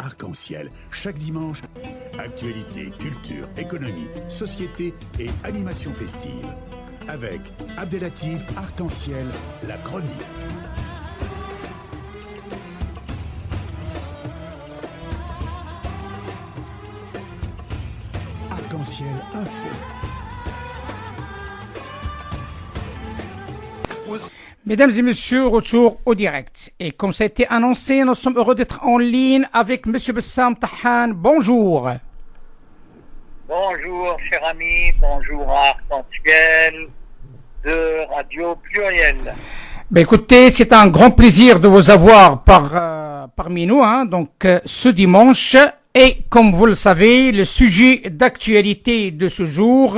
Arc-en-Ciel, chaque dimanche. Actualité, culture, économie, société et animation festive. Avec Abdelatif Arc-en-Ciel, la chronique. Arc-en-Ciel Info. Mesdames et messieurs, retour au direct. Et comme ça a été annoncé, nous sommes heureux d'être en ligne avec Monsieur Bassam Tahan. Bonjour. Bonjour, cher ami. Bonjour, Arc-en-Ciel de Radio Pluriel. Ben écoutez, c'est un grand plaisir de vous avoir parmi nous, ce dimanche. Et comme vous le savez, le sujet d'actualité de ce jour,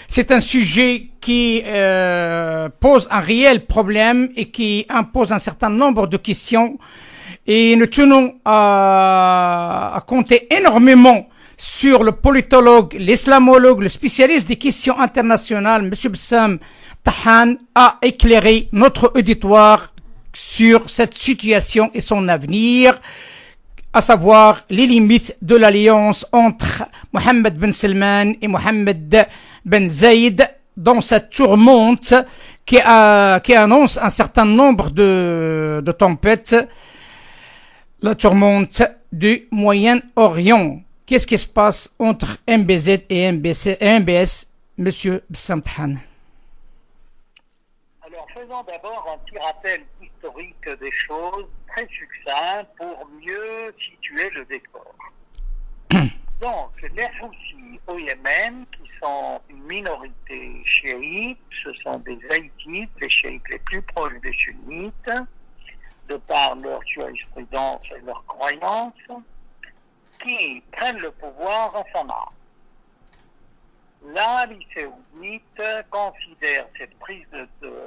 c'est un sujet qui pose un réel problème et qui impose un certain nombre de questions. Et nous tenons à compter énormément sur le politologue, l'islamologue, le spécialiste des questions internationales, M. Bassam Tahan, a éclairé notre auditoire sur cette situation et son avenir, à savoir les limites de l'alliance entre Mohammed Ben Salman et Mohammed Ben Zayed dans cette tourmente qui annonce un certain nombre de tempêtes, la tourmente du Moyen-Orient. Qu'est-ce qui se passe entre MBZ et MBS, Monsieur Bassam Tahan? Alors, faisons d'abord un petit rappel historique des choses, très succinct, pour mieux situer le décor. Donc, les Houthis au Yémen, qui sont une minorité chiite, ce sont des haïtites, les chiites les plus proches des sunnites, de par leur jurisprudence et leur croyance, qui prennent le pouvoir en son âme. L'Arabie saoudite considère cette prise de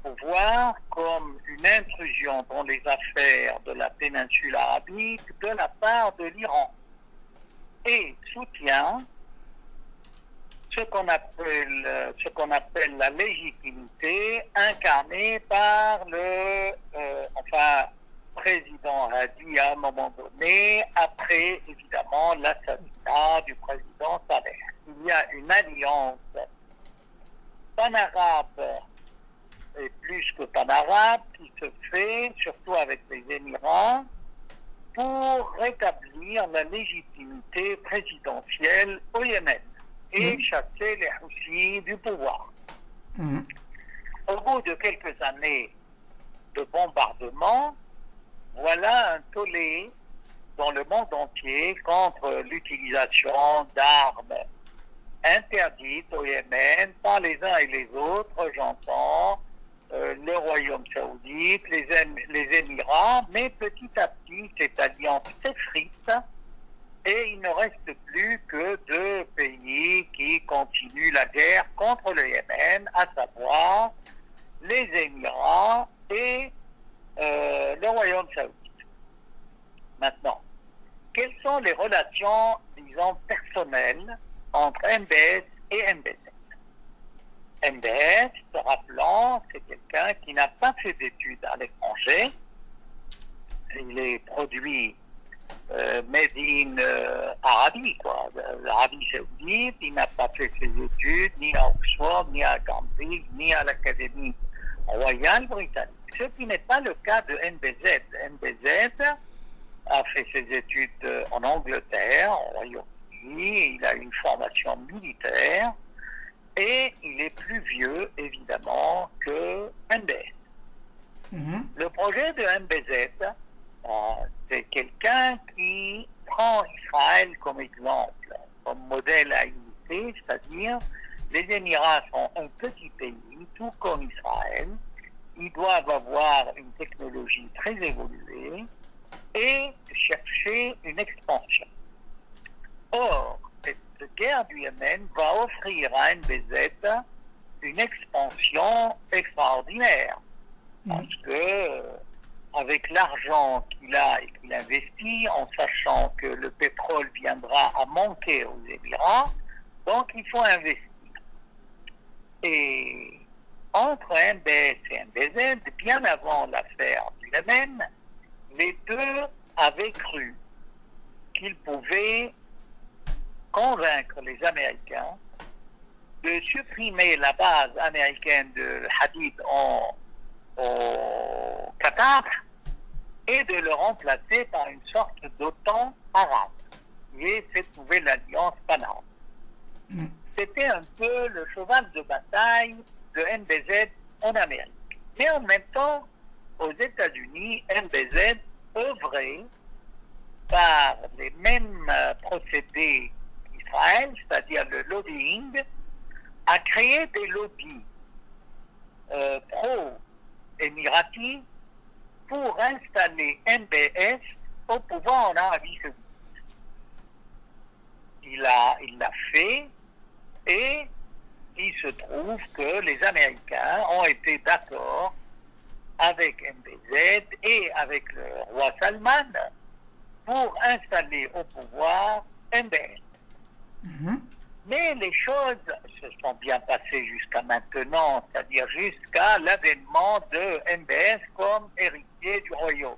pouvoir comme une intrusion dans les affaires de la péninsule arabique de la part de l'Iran et soutient ce qu'on appelle la légitimité incarnée par le président Hadi à un moment donné, après évidemment l'assassinat du président Saleh. Il y a une alliance pan-arabe et plus que pan-arabe qui se fait, surtout avec les Émirats, pour rétablir la légitimité présidentielle au Yémen et chasser les Houthis du pouvoir. Au bout de quelques années de bombardement, voilà un tollé dans le monde entier contre l'utilisation d'armes interdites au Yémen par les uns et les autres, j'entends, le Royaume saoudite, les Émirats, mais petit à petit, cette alliance s'effrite et il ne reste plus que deux pays qui continuent la guerre contre le Yémen, à savoir les Émirats et le Royaume saoudite. Maintenant, quelles sont les relations, disons, personnelles entre MBS et MBZ? MBS, se rappelant, c'est quelqu'un qui n'a pas fait d'études à l'étranger. Il est produit made in Arabie, quoi, l'Arabie saoudite. Il n'a pas fait ses études ni à Oxford, ni à Cambridge, ni à l'Académie royale britannique. Ce qui n'est pas le cas de MBZ. MBZ a fait ses études en Angleterre, au Royaume-Uni. Il a une formation militaire. Et il est plus vieux, évidemment, que MBS. Le projet de MBZ, c'est quelqu'un qui prend Israël comme exemple, comme modèle à imiter, c'est-à-dire les Émirats sont un petit pays, tout comme Israël. Ils doivent avoir une technologie très évoluée et chercher une expansion. Or, cette guerre du Yémen va offrir à MBZ une expansion extraordinaire. Parce que, avec l'argent qu'il a et qu'il investit, en sachant que le pétrole viendra à manquer aux Émirats, donc il faut investir. Et entre MBS et MBZ, bien avant l'affaire du Yémen, les deux avaient cru qu'il pouvait convaincre les Américains de supprimer la base américaine de Hadid au Qatar et de le remplacer par une sorte d'OTAN arabe, qui est cette nouvelle alliance pan-arabe. C'était un peu le cheval de bataille de MBZ en Amérique. Mais en même temps, aux États-Unis, MBZ œuvrait par les mêmes procédés qu'Israël, c'est-à-dire le lobbying, à créer des lobbies pro-émiratis pour installer MBS au pouvoir en Arabie Saoudite. Il l'a fait et il se trouve que les Américains ont été d'accord avec MBZ et avec le roi Salman pour installer au pouvoir MBS. Mais les choses se sont bien passées jusqu'à maintenant, c'est-à-dire jusqu'à l'avènement de MBS comme héritier du royaume.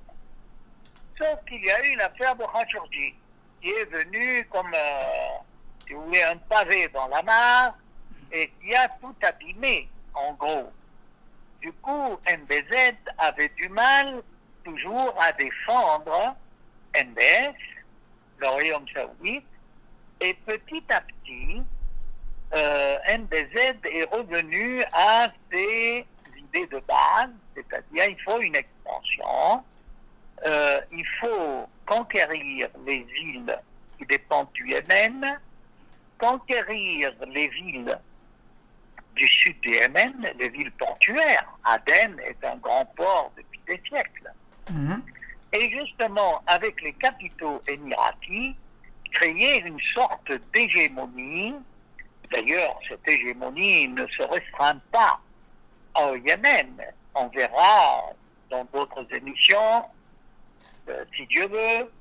Sauf qu'il y a eu l'affaire de Khashoggi, qui est venue comme, si vous voulez, un pavé dans la mare et qui a tout abîmé, en gros. Du coup, MBZ avait du mal toujours à défendre MBS, le royaume saoudite, et petit à petit, MBZ est revenu à ses idées de base, c'est-à-dire il faut une expansion, il faut conquérir les îles qui dépendent du Yémen, conquérir les villes du sud du Yémen, les villes portuaires. Aden est un grand port depuis des siècles. Et justement, avec les capitaux émiratis, créer une sorte d'hégémonie. D'ailleurs, cette hégémonie ne se restreint pas au Yémen. On verra dans d'autres émissions, si Dieu veut,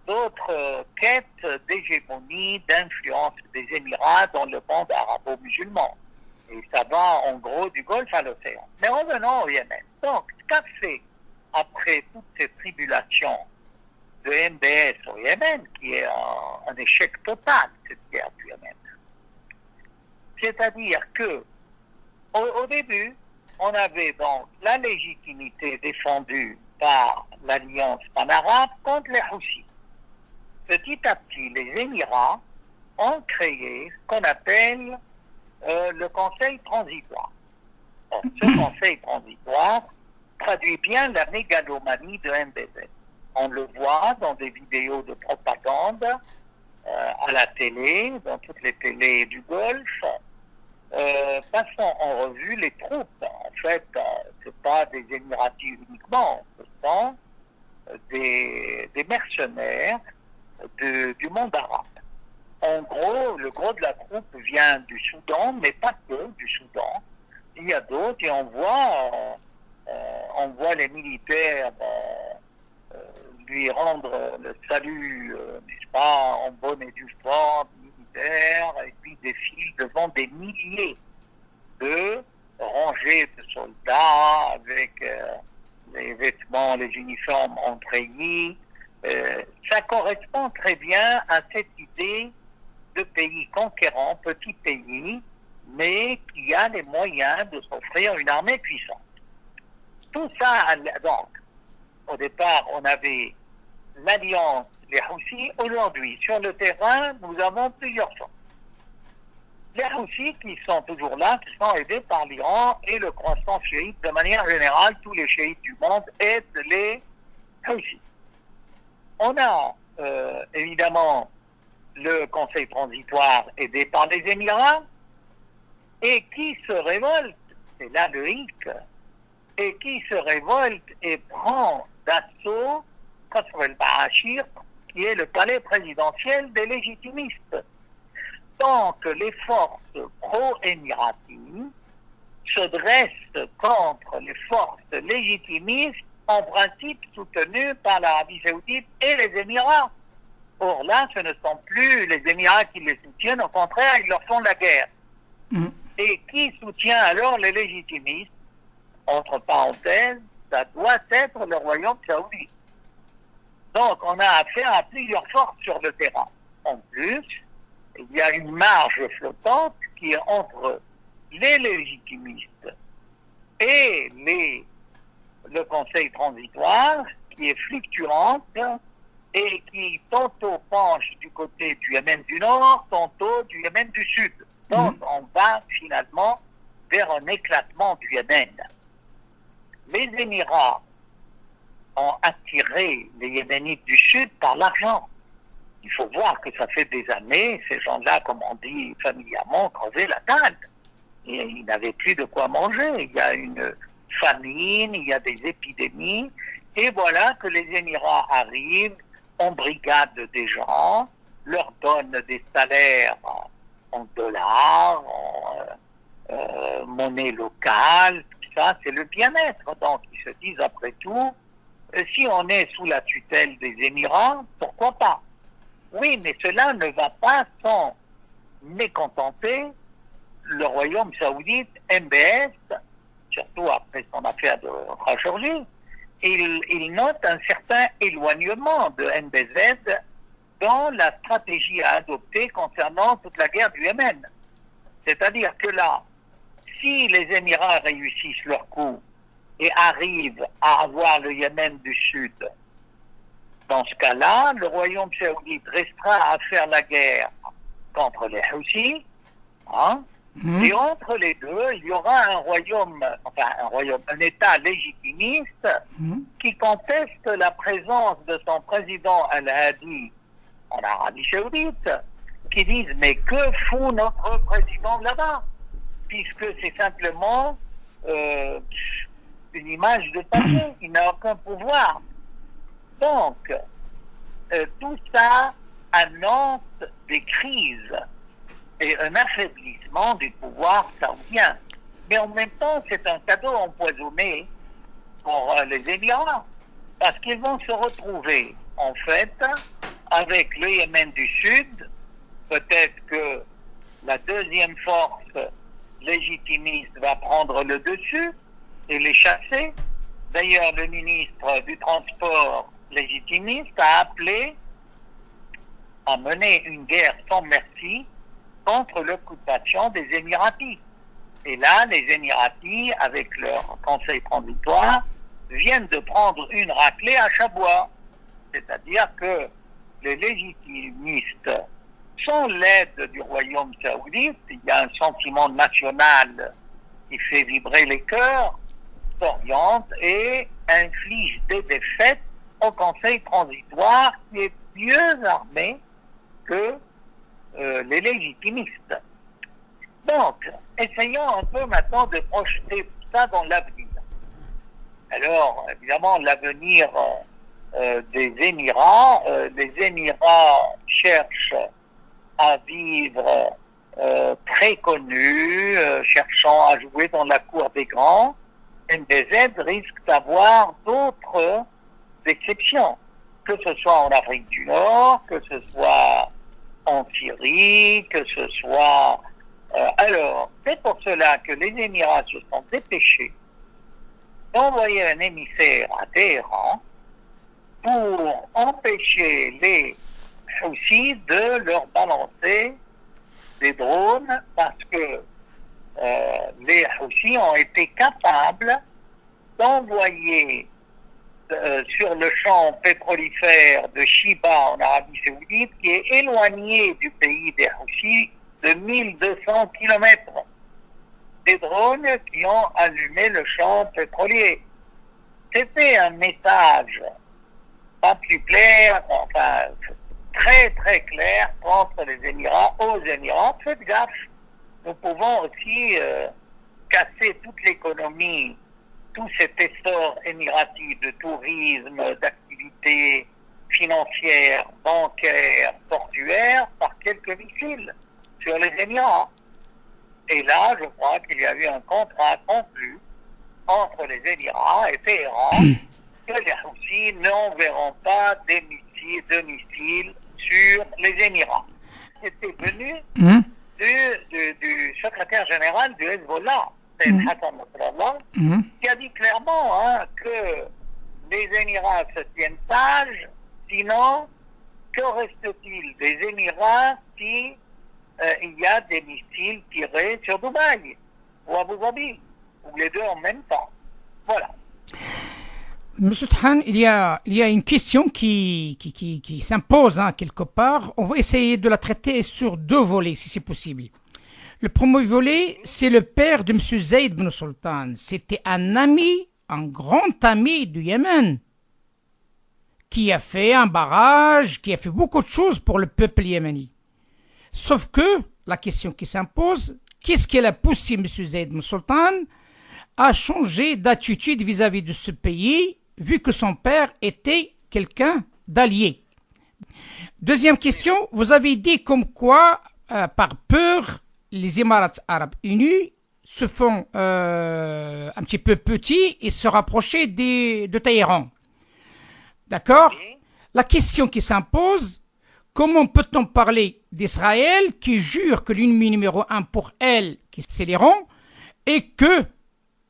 d'autres quêtes d'hégémonie, d'influence des Émirats dans le monde arabo-musulman. Et ça va en gros du Golfe à l'océan. Mais revenons au Yémen. Donc, ce qu'a fait, après toutes ces tribulations de MBS au Yémen, qui est un échec total, cette guerre du Yémen. C'est-à-dire que, au début, on avait donc la légitimité défendue par l'alliance pan-arabe contre les Houthis. Petit à petit, les Émirats ont créé ce qu'on appelle le Conseil transitoire. Bon, ce Conseil transitoire traduit bien la mégalomanie de MBZ. On le voit dans des vidéos de propagande à la télé, dans toutes les télés du Golfe. Passons en revue les troupes. En fait, ce pas des Émiratis uniquement, ce sont des mercenaires du monde arabe. En gros, le gros de la troupe vient du Soudan, mais pas que du Soudan. Il y a d'autres et on voit les militaires lui rendre le salut, n'est-ce pas, en bonne et due forme, militaire, et puis défile devant des milliers de rangées de soldats avec les vêtements, les uniformes entreillis. Ça correspond très bien à cette idée de pays conquérant, petit pays, mais qui a les moyens de s'offrir une armée puissante. Tout ça, donc, au départ, on avait l'alliance, les Houthis. Aujourd'hui, sur le terrain, nous avons plusieurs forces. Les Houthis qui sont toujours là, qui sont aidés par l'Iran et le croissant chiite. De manière générale, tous les chiites du monde aident les Houthis. On a évidemment le Conseil transitoire aidé par les Émirats et qui se révolte, c'est là le hic, et qui se révolte et prend d'assaut Qasr el-Ba'ashir, qui est le palais présidentiel des légitimistes. Donc les forces pro-émiraties se dressent contre les forces légitimistes, en principe soutenues par l'Arabie Saoudite et les Émirats. Or là, ce ne sont plus les Émirats qui les soutiennent, au contraire, ils leur font la guerre. Et qui soutient alors les légitimistes? Entre parenthèses, ça doit être le royaume saoudite. Donc, on a affaire à plusieurs forces sur le terrain. En plus, il y a une marge flottante qui est entre les légitimistes et le Conseil transitoire, qui est fluctuante et qui tantôt penche du côté du Yémen du Nord, tantôt du Yémen du Sud. Donc, on va finalement vers un éclatement du Yémen. Les Émirats ont attiré les Yéménites du Sud par l'argent. Il faut voir que ça fait des années, ces gens-là, comme on dit familièrement, creusaient la dalle. Et ils n'avaient plus de quoi manger. Il y a une famine, il y a des épidémies. Et voilà que les Émirats arrivent, on brigade des gens, leur donnent des salaires en dollars, en monnaie locale. Ça, c'est le bien-être. Donc, ils se disent, après tout, si on est sous la tutelle des Émirats, pourquoi pas? Oui, mais cela ne va pas sans mécontenter le royaume saoudite, MBS, surtout après son affaire de Khashoggi. Il note un certain éloignement de MBZ dans la stratégie à adopter concernant toute la guerre du Yémen. C'est-à-dire que là, si les Émirats réussissent leur coup et arrivent à avoir le Yémen du Sud, dans ce cas-là, le royaume saoudite restera à faire la guerre contre les Houthis, hein, et entre les deux, il y aura un État légitimiste qui conteste la présence de son président Al-Hadi en Arabie Saoudite, qui disent mais que fout notre président là-bas, puisque c'est simplement une image de papier, il n'a aucun pouvoir. Donc, tout ça annonce des crises et un affaiblissement du pouvoir saoudien. Mais en même temps, c'est un cadeau empoisonné pour les Émirats, parce qu'ils vont se retrouver, en fait, avec le Yémen du Sud. Peut-être que la deuxième force légitimiste va prendre le dessus et les chasser. D'ailleurs, le ministre du Transport légitimiste a appelé à mener une guerre sans merci contre l'occupation des Émiratis. Et là, les Émiratis, avec leur conseil transitoire, viennent de prendre une raclée à Chabois. C'est-à-dire que les légitimistes, sans l'aide du royaume saoudite, il y a un sentiment national qui fait vibrer les cœurs, s'orientent et infligent des défaites au conseil transitoire qui est mieux armé que les légitimistes. Donc, essayons un peu maintenant de projeter tout ça dans l'avenir. Alors, évidemment, l'avenir des Émirats, les Émirats cherchent à vivre très connus, cherchant à jouer dans la cour des grands. MBZ risque d'avoir d'autres exceptions, que ce soit en Afrique du Nord, que ce soit en Syrie, que ce soit... alors, c'est pour cela que les Émirats se sont dépêchés d'envoyer un émissaire à Téhéran pour empêcher les Houthis de leur balancer des drones, parce que les Houthis ont été capables d'envoyer sur le champ pétrolifère de Chiba en Arabie Saoudite, qui est éloigné du pays des Houthis de 1200 km, des drones qui ont allumé le champ pétrolier. C'était un message pas plus clair, enfin très très clair contre les Émirats, aux Émirats. Faites gaffe, nous pouvons aussi casser toute l'économie, tout cet essor émiratif de tourisme, d'activités financières, bancaires, portuaires, par quelques missiles sur les Émirats. Et là, je crois qu'il y a eu un contrat conclu entre les Émirats et Téhéran que les Houthis n'enverront pas des missiles sur les Émirats. C'était venu du secrétaire général du Hezbollah, Hassan Nasrallah, qui a dit clairement que les Émirats se tiennent sages Sinon, que reste-t-il des Émirats si il y a des missiles tirés sur Dubaï ou Abu Dhabi, ou les deux en même temps? Voilà. Monsieur Than, il y a une question qui s'impose quelque part. On va essayer de la traiter sur deux volets, si c'est possible. Le premier volet, c'est le père de Monsieur Zaïd Ben Sultan. C'était un ami, un grand ami du Yémen, qui a fait un barrage, qui a fait beaucoup de choses pour le peuple yéméni. Sauf que la question qui s'impose, qu'est-ce qui a poussé Monsieur Zaïd Ben Sultan à changer d'attitude vis-à-vis de ce pays, vu que son père était quelqu'un d'allié? Deuxième question, vous avez dit comme quoi, par peur, les Émirats arabes unis se font un petit peu petits et se rapprocher de Téhéran. D'accord? La question qui s'impose, comment peut-on parler d'Israël qui jure que l'ennemi numéro un pour elle, c'est l'Iran, et que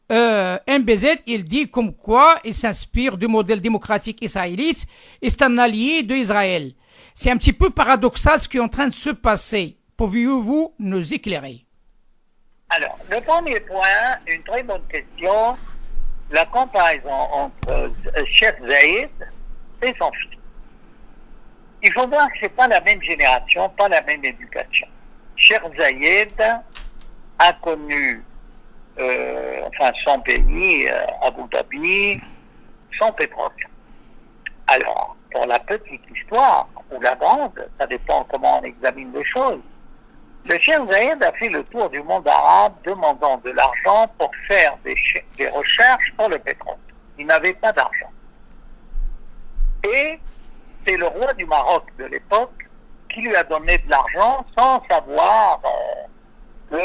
MBZ, il dit comme quoi il s'inspire du modèle démocratique israélite et c'est un allié d'Israël. C'est un petit peu paradoxal ce qui est en train de se passer. Pouvez-vous nous éclairer? Alors, le premier point, une très bonne question, la comparaison entre Cheikh Zayed et son fils. Il faut voir que ce n'est pas la même génération, pas la même éducation. Cheikh Zayed a connu son pays, Abu Dhabi, son pétrole. Alors, pour la petite histoire, ou la grande, ça dépend comment on examine les choses, le Cheikh Zayed a fait le tour du monde arabe demandant de l'argent pour faire des recherches pour le pétrole. Il n'avait pas d'argent. Et c'est le roi du Maroc de l'époque qui lui a donné de l'argent sans savoir que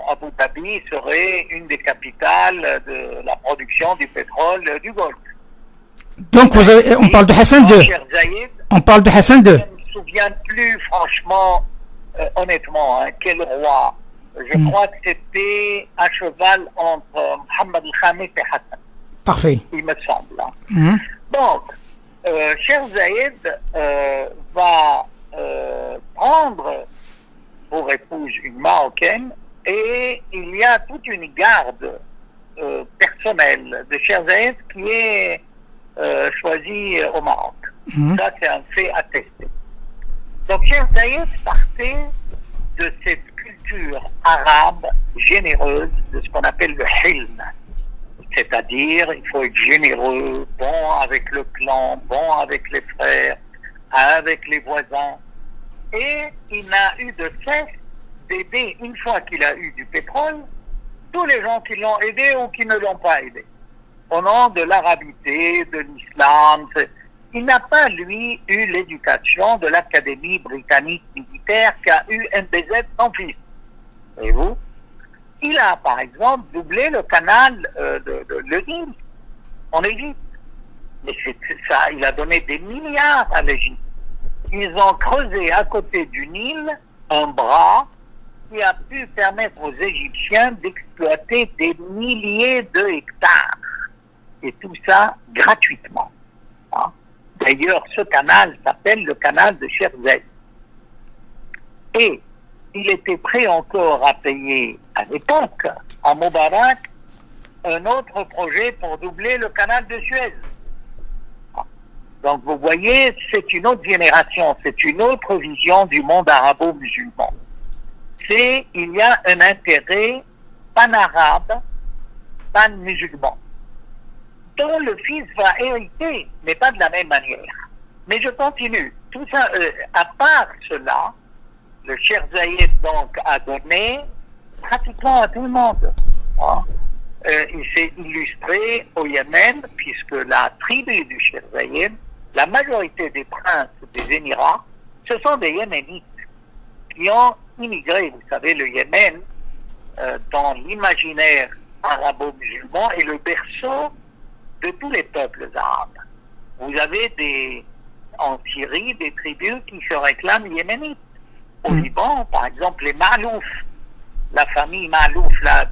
Abu Dhabi serait une des capitales de la production du pétrole du Golfe. Donc, on parle de Hassan II. On parle de Hassan II. Je ne me souviens plus, franchement, honnêtement, quel roi. Je crois que c'était à cheval entre Mohammed al-Khamis et Hassan. Parfait. Il me semble. Donc, Cheikh Zayed va prendre pour épouse une Marocaine et il y a toute une garde personnelle de Cheikh Zayed qui est choisie au Maroc. Ça, c'est un fait attesté. Donc, Cheikh Zayed partait de cette culture arabe généreuse, de ce qu'on appelle le hilm. C'est-à-dire, il faut être généreux, bon avec le clan, bon avec les frères, avec les voisins. Et il n'a eu de cesse d'aider, une fois qu'il a eu du pétrole, tous les gens qui l'ont aidé ou qui ne l'ont pas aidé. Au nom de l'arabité, de l'islam. Il n'a pas, lui, eu l'éducation de l'Académie britannique militaire qu'a eu MBZ, son fils. Voyez-vous? Il a, par exemple, doublé le canal le Nil, en Égypte. Mais c'est ça, il a donné des milliards à l'Égypte. Ils ont creusé à côté du Nil un bras qui a pu permettre aux Égyptiens d'exploiter des milliers de hectares. Et tout ça gratuitement. Hein? D'ailleurs, ce canal s'appelle le canal de Cheikh Zayed. Et il était prêt encore à payer, à l'époque, à Moubarak, un autre projet pour doubler le canal de Suez. Donc, vous voyez, c'est une autre génération, c'est une autre vision du monde arabo-musulman. Il y a un intérêt pan-arabe, pan-musulman, dont le fils va hériter, mais pas de la même manière. Mais je continue. Tout ça, à part cela, le Cheikh Zayed, donc, a donné pratiquement à tout le monde. Hein. Il s'est illustré au Yémen, puisque la tribu du Cheikh Zayed, la majorité des princes des Émirats, ce sont des Yéménites qui ont immigré. Vous savez, le Yémen, dans l'imaginaire arabo-musulman, est le berceau de tous les peuples arabes. Vous avez en Syrie des tribus qui se réclament yéménites. Au Liban, par exemple, les Malouf, la famille Malouf, là,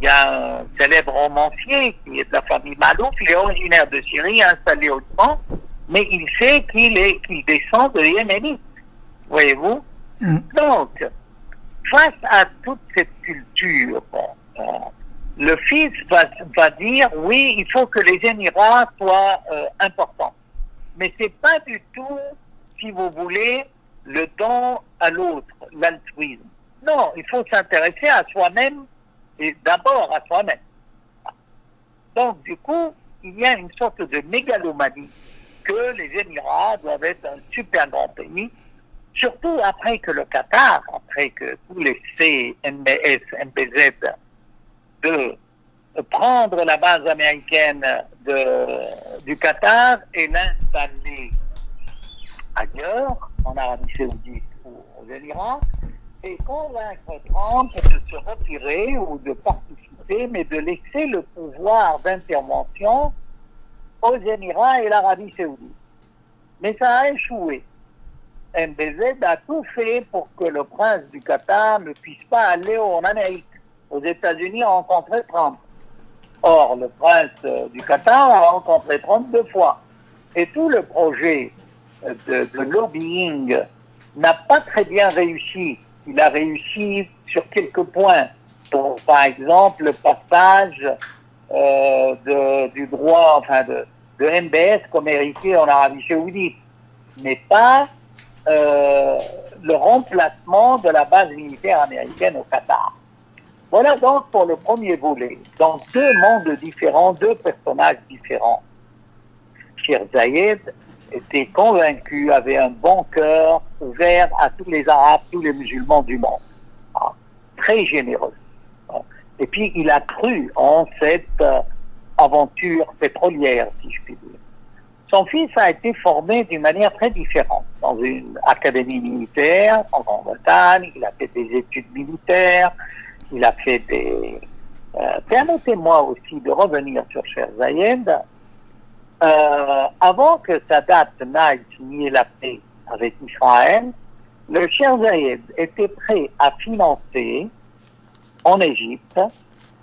Il y a un célèbre romancier qui est de la famille Malouf, il est originaire de Syrie, installé au Liban, mais il sait qu'il descend de Yéménites, voyez-vous. Donc, face à toute cette culture, le fils va dire, oui, il faut que les Émirats soient importants. Mais c'est pas du tout, si vous voulez, le don à l'autre, l'altruisme. Non, il faut s'intéresser à soi-même et d'abord à soi-même. Donc, du coup, il y a une sorte de mégalomanie que les Émirats doivent être un super grand pays, surtout après que le Qatar, après que tous les MBS, MBZ, de prendre la base américaine du Qatar et l'installer ailleurs, en Arabie Saoudite ou aux Émirats, et convaincre Trump de se retirer ou de participer, mais de laisser le pouvoir d'intervention aux Émirats et l'Arabie Saoudite. Mais ça a échoué. MBZ a tout fait pour que le prince du Qatar ne puisse pas aller en Amérique, aux États-Unis, rencontrer Trump. Or, le prince du Qatar a rencontré Trump 2 fois. Et tout le projet de lobbying n'a pas très bien réussi. Il a réussi sur quelques points. Donc, par exemple, le passage du droit, enfin de MBS comme héritier en Arabie Saoudite, mais pas le remplacement de la base militaire américaine au Qatar. Voilà donc pour le premier volet. Dans 2 mondes différents, 2 personnages différents. Cheikh Zayed était convaincu, avait un bon cœur, ouvert à tous les Arabes, tous les musulmans du monde. Très généreux. Et puis il a cru en cette aventure pétrolière, si je puis dire. Son fils a été formé d'une manière très différente. Dans une académie militaire en Grande-Bretagne, il a fait des études militaires, il a fait des... Permettez-moi aussi de revenir sur Cheikh Zayed. Avant que Sadat n'aille signer la paix avec Israël, le Cheikh Zayed était prêt à financer en Égypte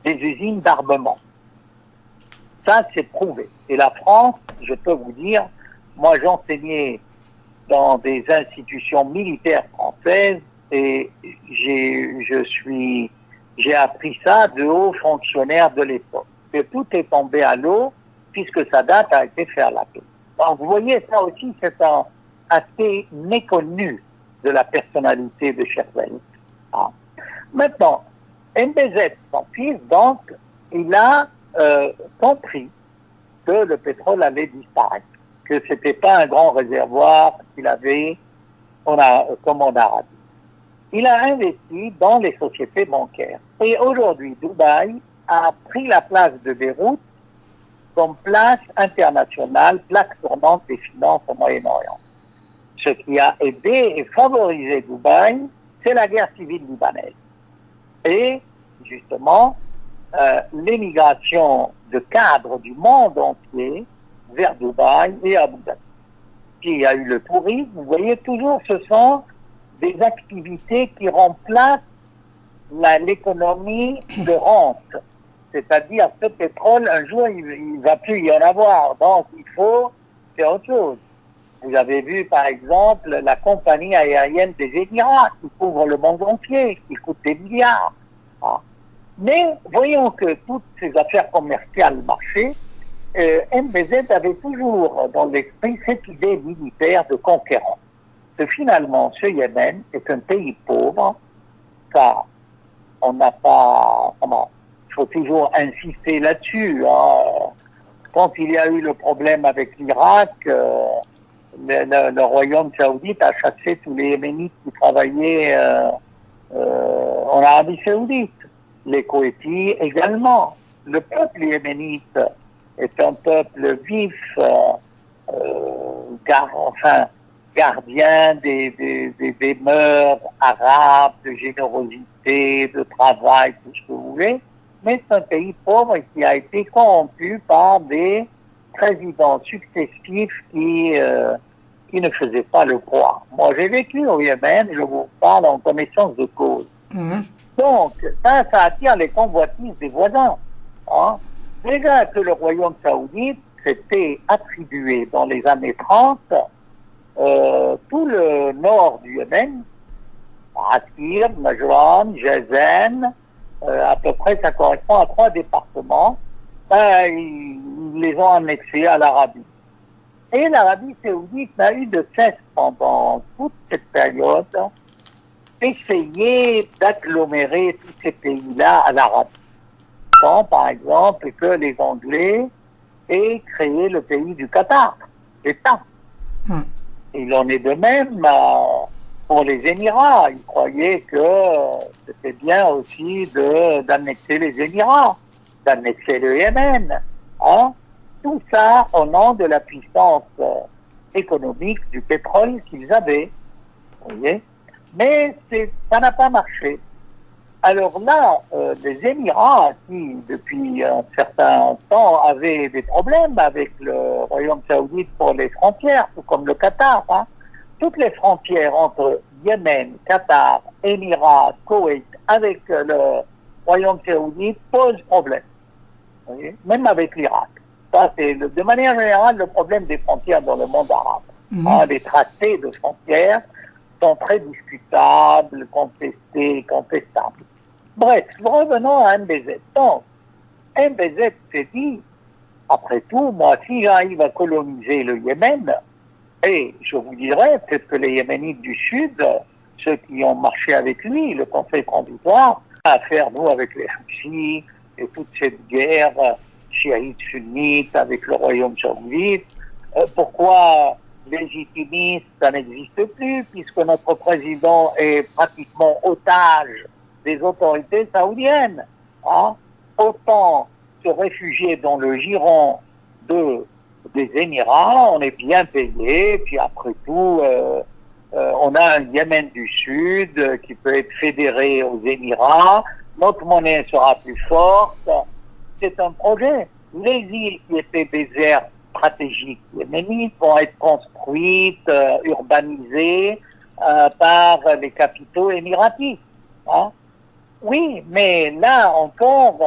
des usines d'armement. Ça, c'est prouvé. Et la France, je peux vous dire, moi j'enseignais dans des institutions militaires françaises et j'ai appris ça de hauts fonctionnaires de l'époque. Que tout est tombé à l'eau puisque Sadat a été faire la paix. Donc vous voyez, ça aussi, c'est un aspect méconnu de la personnalité de Cheikh Zayed. Maintenant, MBZ, son fils, donc, il a compris que le pétrole allait disparaître, que ce n'était pas un grand réservoir qu'il avait comme en Arabie. Il a investi dans les sociétés bancaires. Et aujourd'hui, Dubaï a pris la place de Beyrouth comme place internationale, plaque tournante des finances au Moyen-Orient. Ce qui a aidé et favorisé Dubaï, c'est la guerre civile libanaise. Et, justement, l'émigration de cadres du monde entier vers Dubaï et Abu Dhabi. Puis il y a eu le tourisme, vous voyez, toujours ce sont des activités qui remplacent l'économie de rente. C'est-à-dire, ce pétrole, un jour, il ne va plus y en avoir. Donc, il faut faire autre chose. Vous avez vu, par exemple, la compagnie aérienne des Émirats qui couvre le monde entier, qui coûte des milliards. Mais voyons que toutes ces affaires commerciales marchaient. MBZ avait toujours dans l'esprit cette idée militaire de conquérant. Que finalement, ce Yémen est un pays pauvre, car on n'a pas... Il faut toujours insister là-dessus. Quand il y a eu le problème avec l'Irak, le royaume saoudite a chassé tous les Yéménites qui travaillaient en Arabie Saoudite. Les Koweïtis également. Le peuple yéménite est un peuple vif, gardien des mœurs arabes, de générosité, de travail, tout ce que vous voulez, mais c'est un pays pauvre qui a été corrompu par des présidents successifs qui ne faisaient pas le poids. Moi, j'ai vécu au Yémen, je vous parle en connaissance de cause. Donc, ça attire les convoitises des voisins. Hein. Déjà que le royaume saoudite s'était attribué dans les années 30 tout le nord du Yémen, Askir, Najran, Jazen, à peu près ça correspond à 3 départements, ils les ont annexés à l'Arabie. Et l'Arabie saoudite n'a eu de cesse pendant toute cette période d'essayer d'agglomérer tous ces pays-là à l'Arabie. Comme par exemple que les Anglais aient créé le pays du Qatar, l'État. Il en est de même pour les Émirats. Ils croyaient que c'était bien aussi d'annexer les Émirats, d'annexer le Yémen. Hein? Tout ça au nom de la puissance économique du pétrole qu'ils avaient. Vous voyez? Mais ça n'a pas marché. Alors là, les Émirats, qui depuis un certain temps avaient des problèmes avec le royaume saoudite pour les frontières, tout comme le Qatar, hein, toutes les frontières entre Yémen, Qatar, Émirats, Koweït, avec le royaume saoudite posent problème. Vous voyez? Même avec l'Irak. Ça, c'est de manière générale le problème des frontières dans le monde arabe. Hein, les tracés de frontières sont très discutables, contestés, contestables. Bref, revenons à MBZ. Donc, MBZ s'est dit, après tout, moi, si j'arrive à coloniser le Yémen, et je vous dirais, peut-être que les Yéménites du Sud, ceux qui ont marché avec lui, le Conseil transitoire, à faire, nous, avec les Houthis, et toute cette guerre chiite sunnite avec le royaume saoudite, pourquoi légitimiste, ça n'existe plus, puisque notre président est pratiquement otage des autorités saoudiennes. Hein? Autant se réfugier dans le giron des Émirats, on est bien payé, puis après tout, on a un Yémen du Sud qui peut être fédéré aux Émirats, notre monnaie sera plus forte. C'est un projet. Les îles qui étaient des aires stratégiques yéménites vont être construites, urbanisées par les capitaux émiratis. Hein? Oui, mais là encore,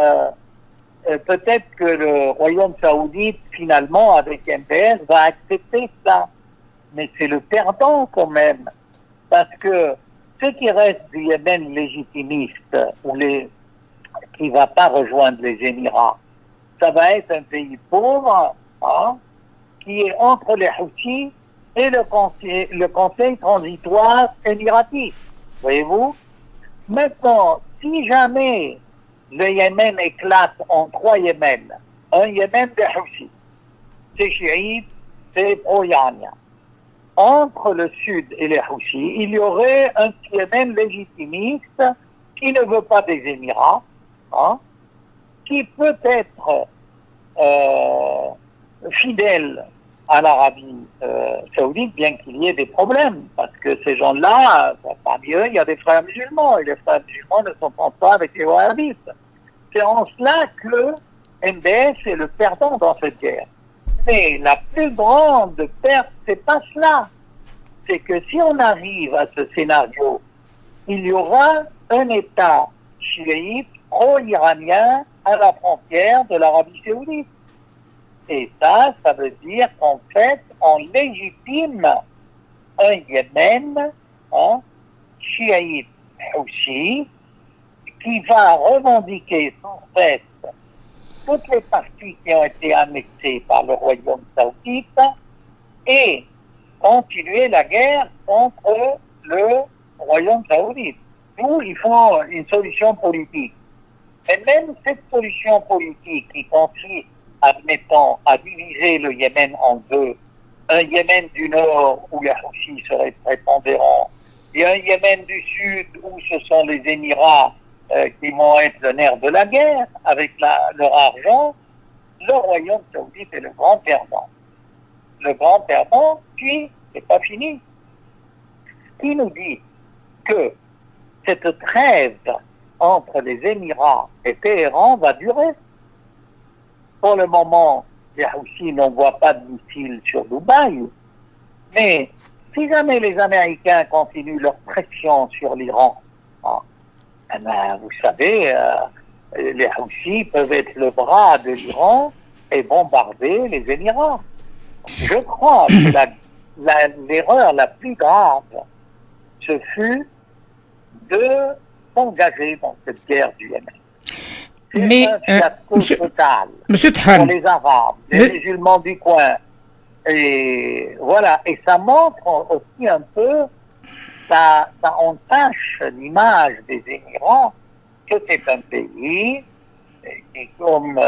peut-être que le royaume saoudite, finalement, avec MBS, va accepter ça. Mais c'est le perdant quand même. Parce que ce qui reste du Yémen légitimiste, ou qui ne va pas rejoindre les Émirats, ça va être un pays pauvre, hein, qui est entre les Houthis et le conseil transitoire émiratif. Voyez-vous? Maintenant, si jamais le Yémen éclate en 3 Yémen, un Yémen des Houthis, c'est chiite, c'est pro-iranien. Entre le Sud et les Houthis, il y aurait un Yémen légitimiste qui ne veut pas des Émirats, hein, qui peut être fidèle à l'Arabie saoudite, bien qu'il y ait des problèmes, parce que ces gens-là, parmi eux, il y a des frères musulmans, et les frères musulmans ne s'entendent pas avec les wahhabistes. C'est en cela que MBS est le perdant dans cette guerre. Mais la plus grande perte, c'est pas cela. C'est que si on arrive à ce scénario, il y aura un État chiite pro-iranien à la frontière de l'Arabie saoudite. Et ça veut dire qu'en fait, on légitime un Yémen, hein, chiite aussi, qui va revendiquer sans cesse toutes les parties qui ont été annexées par le royaume saoudite et continuer la guerre contre le royaume saoudite. Nous, il faut une solution politique. Et même cette solution politique qui consiste, admettons, à diviser le Yémen en 2, un Yémen du Nord où les Houthis seraient prépondérants et un Yémen du Sud où ce sont les Émirats qui vont être le nerf de la guerre avec leur argent, le royaume saoudite est le grand perdant. Le grand perdant, puis, c'est pas fini, qui nous dit que cette trêve entre les Émirats et Téhéran va durer. Pour le moment, les Houthis n'envoient pas de missiles sur Dubaï, mais si jamais les Américains continuent leur pression sur l'Iran, hein, Eh ben, vous savez, les Houthis peuvent être le bras de l'Iran et bombarder les Émirats. Je crois que l'erreur la plus grave, ce fut de s'engager dans cette guerre du Yémen. Mais, C'est un fiasco total Monsieur pour Than, les Arabes, les musulmans du coin. Et voilà, et ça montre aussi un peu, ça entache l'image des Émirats, que c'est un pays qui, comme,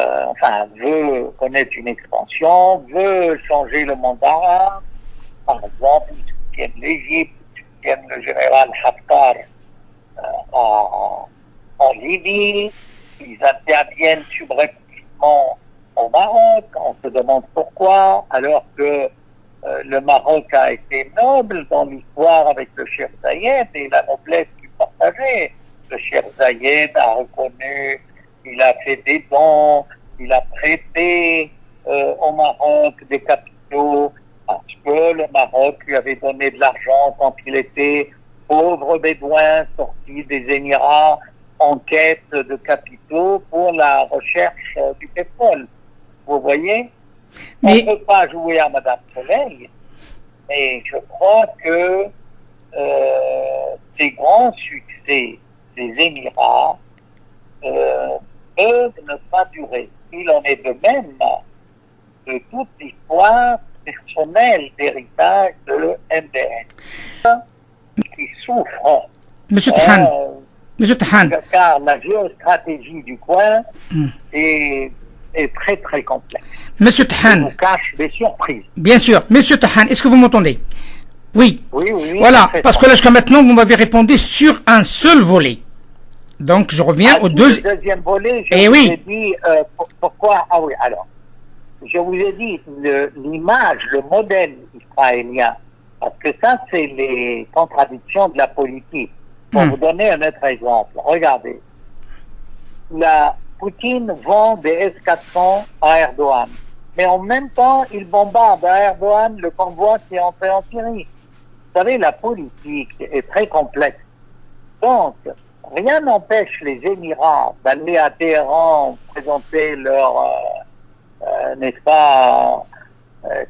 veut connaître une expansion, veut changer le monde arabe. Par exemple, ils soutiennent l'Égypte, ils soutiennent le général Haftar en Libye, ils interviennent subrepticement au Maroc. On se demande pourquoi, alors que le Maroc a été noble dans l'histoire avec le Cheikh Zayed et la noblesse qu'il partageait. Le Cheikh Zayed a reconnu, il a fait des dons, il a prêté au Maroc des capitaux parce que le Maroc lui avait donné de l'argent quand il était pauvre bédouin sorti des Émirats en quête de capitaux pour la recherche du pétrole. Vous voyez? Mais... On ne peut pas jouer à Madame Soleil, mais je crois que ces grands succès des Émirats peuvent ne pas durer. Il en est de même de toute l'histoire personnelle d'héritage de MDN qui souffre. Monsieur Than, Monsieur Than, Car la géostratégie du coin est très très complexe. Monsieur Ça Than, nous cache des surprises. bien sûr. Monsieur Than, est-ce que vous m'entendez? Oui. Oui, oui, oui. Voilà, c'est parce ça. que là, jusqu'à maintenant, vous m'avez répondu sur un seul volet. Donc, je reviens au Le deuxième volet, je Eh vous oui. ai dit pourquoi. Ah oui, alors. Je vous ai dit l'image, le modèle israélien, parce que ça, c'est les contradictions de la politique. Pour vous donner un autre exemple, regardez. Poutine vend des S-400 à Erdogan. Mais en même temps, il bombarde à Erdogan le convoi qui est entré en Syrie. Vous savez, la politique est très complexe. Donc, rien n'empêche les Émirats d'aller à Téhéran présenter leur, n'est-ce pas,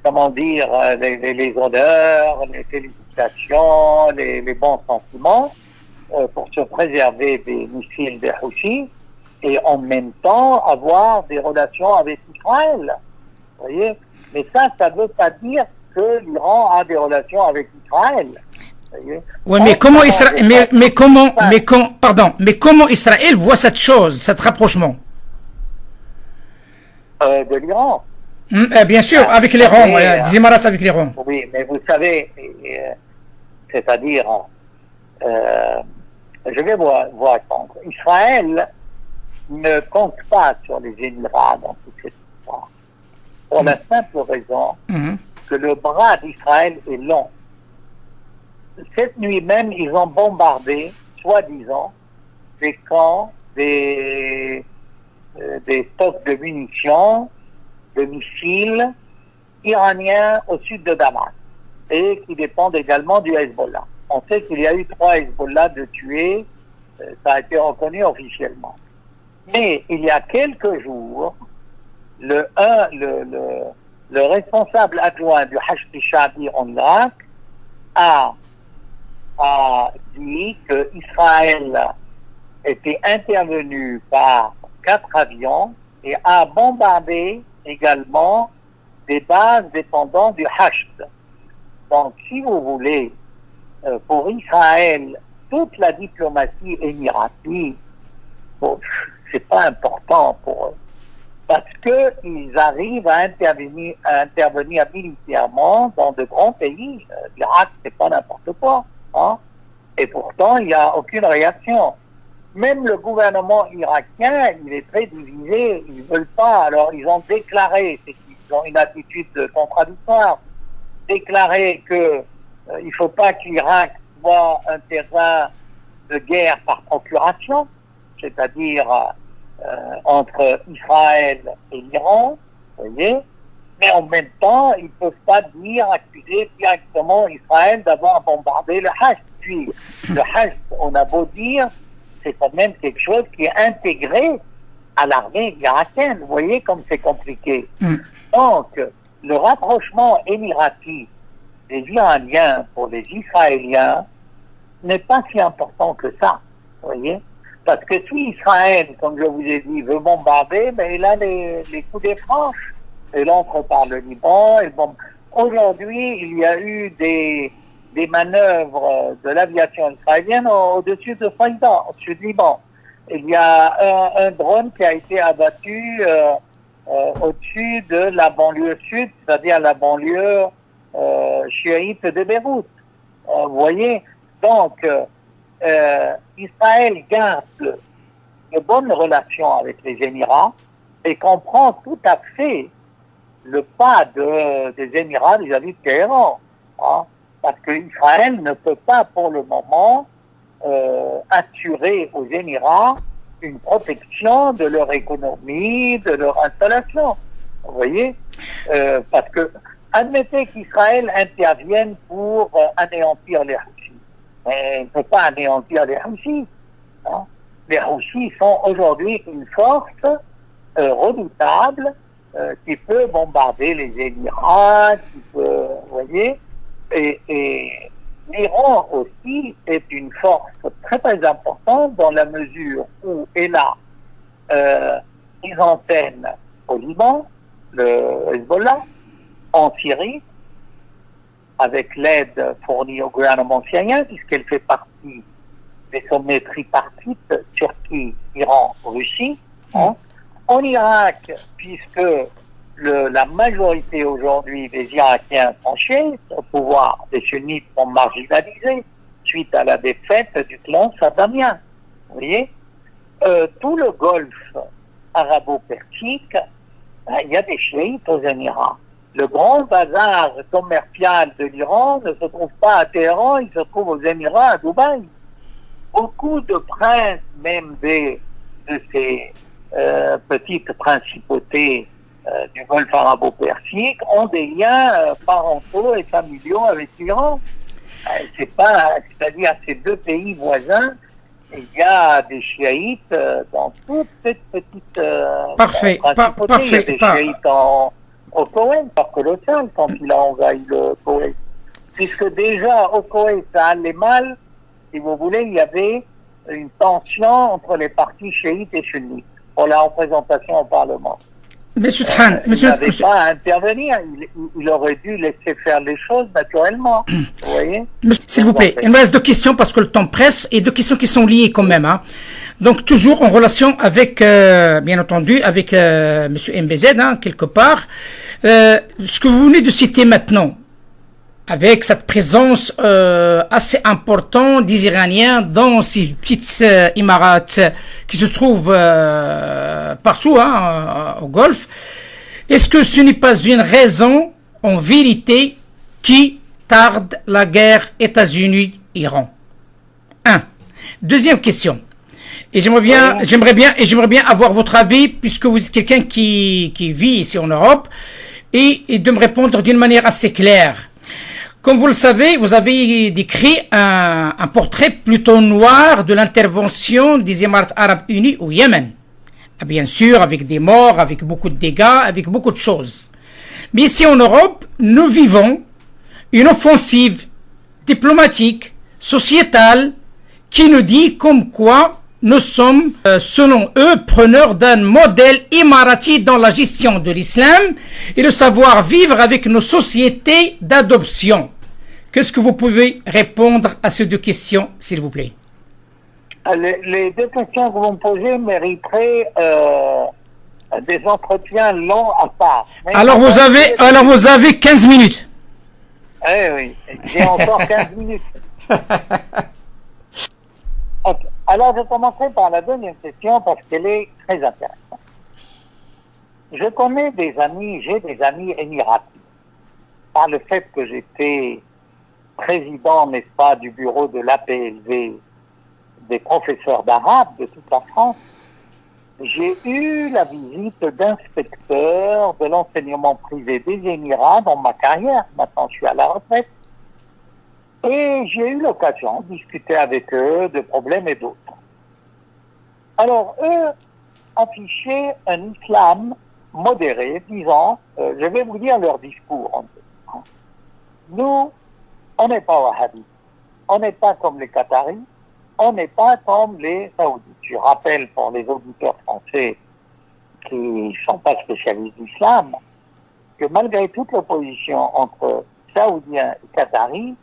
comment dire, les honneurs, les félicitations, les bons sentiments pour se préserver des missiles des Houthis et en même temps avoir des relations avec Israël. Vous voyez? Mais ça ne veut pas dire que l'Iran a des relations avec Israël. Oui, mais comment Israël, mais comment Israël voit cette chose, cet rapprochement? De l'Iran. Bien sûr, avec l'Iran, des Émirats avec l'Iran. Oui, mais vous savez, c'est-à-dire, je vais vous répondre. Israël ne compte pas sur les Émirats dans toute cette histoire. Pour la simple raison que le bras d'Israël est long. Cette nuit même, ils ont bombardé, soi-disant, des camps, des stocks de munitions, de missiles iraniens au sud de Damas et qui dépendent également du Hezbollah. On sait qu'il y a eu 3 Hezbollah de tués, ça a été reconnu officiellement. Mais il y a quelques jours, le responsable adjoint du Hashd al-Sha'bi en Irak a dit que Israël était intervenu par 4 avions et a bombardé également des bases dépendant du Hashd. Donc, si vous voulez, pour Israël, toute la diplomatie émiratie, bon, c'est pas important pour eux. Parce qu'ils arrivent à intervenir militairement dans de grands pays. L'Irak, c'est pas n'importe quoi. Hein? Et pourtant, il n'y a aucune réaction. Même le gouvernement irakien, il est très divisé. Ils ne veulent pas. Alors, ils ont déclaré, ils ont une attitude contradictoire, déclaré que il ne faut pas que l'Irak soit un terrain de guerre par procuration, c'est-à-dire entre Israël et l'Iran, vous voyez, mais en même temps, ils ne peuvent pas accuser directement Israël d'avoir bombardé le Hajj. Puis, le Hajj, on a beau dire, c'est quand même quelque chose qui est intégré à l'armée irakienne. Vous voyez comme c'est compliqué. Donc, le rapprochement émirati des Iraniens pour les Israéliens n'est pas si important que ça. Vous voyez? Parce que si Israël, comme je vous ai dit, veut bombarder, ben, il a les coups des franches. Il entre par le Liban. Aujourd'hui, il y a eu des manœuvres de l'aviation israélienne au-dessus de Faïda, au sud Liban. Il y a un drone qui a été abattu au-dessus de la banlieue sud, c'est-à-dire la banlieue chiite de Beyrouth. Vous voyez? Donc, Israël garde de bonnes relations avec les Émirats et comprend tout à fait le pas des Émirats vis-à-vis de Téhéran. Hein, parce qu'Israël ne peut pas, pour le moment, assurer aux Émirats une protection de leur économie, de leur installation. Vous voyez? Parce que, admettez qu'Israël intervienne pour anéantir les Houthis. Mais il ne peut pas anéantir les Houthis. Hein. Les Houthis sont aujourd'hui une force redoutable qui peut bombarder les Émirats, qui peut, vous voyez, et l'Iran aussi est une force très très importante dans la mesure où elle a des antennes au Liban, le Hezbollah, en Syrie, avec l'aide fournie au gouvernement syrien, puisqu'elle fait partie des sommets tripartites Turquie, Iran, Russie. Hein. En Irak, puisque la majorité aujourd'hui des Irakiens sont chiites, au pouvoir des sunnites sont marginalisés suite à la défaite du clan saddamien. Vous voyez, tout le golfe arabo-persique, il y a des chiites aux Émirats. Le grand bazar commercial de l'Iran ne se trouve pas à Téhéran, il se trouve aux Émirats, à Dubaï. Beaucoup de princes, même de ces petites principautés du golfe arabo-persique, ont des liens parentaux et familiaux avec l'Iran. C'est-à-dire ces deux pays voisins, il y a des chiites dans toute cette petite parfait. Il y a des chiites au Koweït, pas colossal quand il a envahi le Koweït. Puisque déjà au Koweït, ça allait mal, si vous voulez, il y avait une tension entre les partis chiites et sunnites pour la représentation au Parlement. Monsieur Than, il n'avait pas à intervenir, il aurait dû laisser faire les choses naturellement. Vous voyez? S'il vous plaît, il me reste deux questions parce que le temps presse et deux questions qui sont liées quand même. Hein. Donc toujours en relation avec, bien entendu, avec Monsieur MBZ, hein, quelque part. Ce que vous venez de citer maintenant, avec cette présence assez importante des Iraniens dans ces petites Émirats qui se trouvent partout hein, au Golfe, est-ce que ce n'est pas une raison, en vérité, qui tarde la guerre États-Unis-Iran? Deuxième question. Et j'aimerais bien avoir votre avis, puisque vous êtes quelqu'un qui vit ici en Europe, et de me répondre d'une manière assez claire. Comme vous le savez, vous avez décrit un portrait plutôt noir de l'intervention des Émirats arabes unis au Yémen. Bien sûr, avec des morts, avec beaucoup de dégâts, avec beaucoup de choses. Mais ici en Europe, nous vivons une offensive diplomatique, sociétale, qui nous dit comme quoi nous sommes, selon eux, preneurs d'un modèle émirati dans la gestion de l'islam et le savoir-vivre avec nos sociétés d'adoption. Qu'est-ce que vous pouvez répondre à ces deux questions, s'il vous plaît? Les deux questions que vous me posez mériteraient des entretiens longs à part. Mais alors vous avez 15 minutes. Oui, j'ai encore 15 minutes. Okay. Alors, je commencerai par la deuxième question parce qu'elle est très intéressante. Je connais j'ai des amis émiratis. Par le fait que j'étais président, n'est-ce pas, du bureau de l'APLV des professeurs d'arabe de toute la France, j'ai eu la visite d'inspecteurs de l'enseignement privé des Émirats dans ma carrière. Maintenant, je suis à la retraite. Et j'ai eu l'occasion de discuter avec eux de problèmes et d'autres. Alors, eux affichaient un islam modéré, disant, je vais vous dire leur discours. Nous, on n'est pas wahhabis, on n'est pas comme les Qataris, on n'est pas comme les Saoudites. Je rappelle pour les auditeurs français qui ne sont pas spécialistes d'islam, que malgré toute l'opposition entre Saoudiens et Qataris,